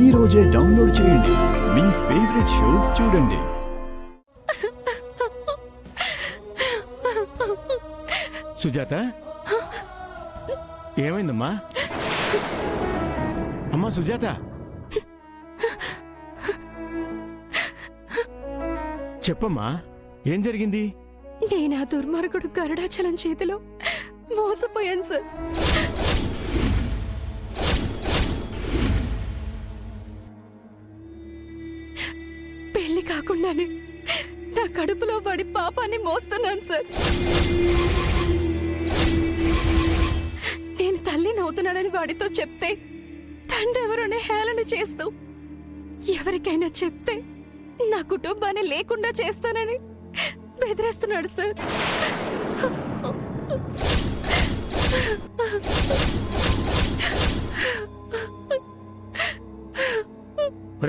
ఈ రోజే డౌన్లోడ్ చేయండి. మీ ఫేవరెట్ షోస్ చూడండి. సుజాత, ఏమైందమ్మా? అమ్మా సుజాత, చెప్పమ్మా, ఏం జరిగింది? నేను ఆ దుర్మార్గుడు గరుడాచలం చేతిలో మోసపోయాను సార్. పెళ్లి కాకుండానే నా కడుపులో పడి పాపాన్ని మోస్తున్నాను సార్. నేను తల్లిని అవుతున్నానని వాడితో చెప్తే తండ్రి ఎవరోనే హేళన చేస్తూ, ఎవరికైనా చెప్తే నా కుటుంబాన్ని లేకుండా చేస్తానని బెదిరిస్తున్నాడు సార్.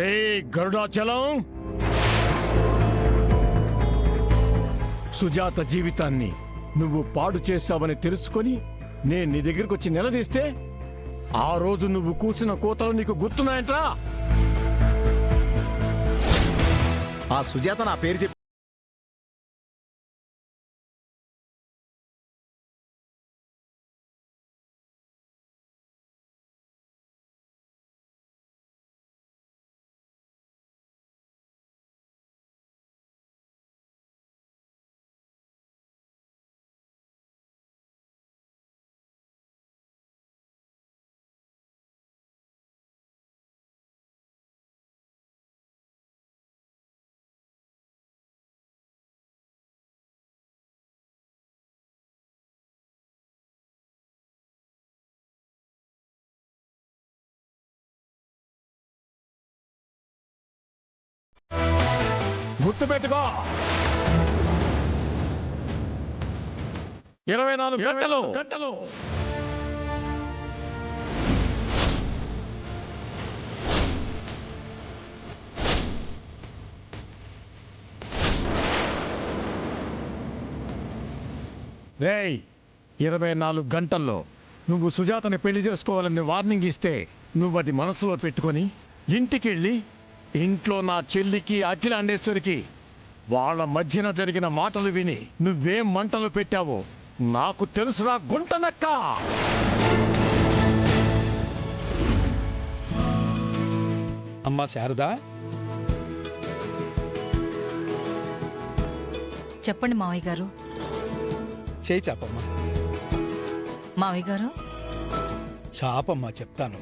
రే గరుడాచలం, సుజాత జీవితాన్ని నువ్వు పాడు చేశావని తెలుసుకొని నేను నీ దగ్గరికి వచ్చి నిలదీస్తే ఆ రోజు నువ్వు కూసిన కోతలు నీకు గుర్తున్నాయంట్రా? ఆ సుజాత నా పేరు చెప్పి గుర్తుపెట్టుకో, 24 గంటలు రేయ్, 24 గంటల్లో నువ్వు సుజాతని పెళ్లి చేసుకోవాలని వార్నింగ్ ఇస్తే నువ్వు అది మనసులో పెట్టుకొని ఇంటికెళ్ళి ఇంట్లో నా చెల్లికి అఖిలాండేశ్వరికి వాళ్ళ మధ్యన జరిగిన మాటలు విని నువ్వేం మంటలు పెట్టావో నాకు తెలుసురా గుంటనక్క. అమ్మా శారదా, చెప్పండి మావయ్య గారు. చేయి చాపమ్మా. మావయ్య గారు, చాపమ్మా చెప్తాను.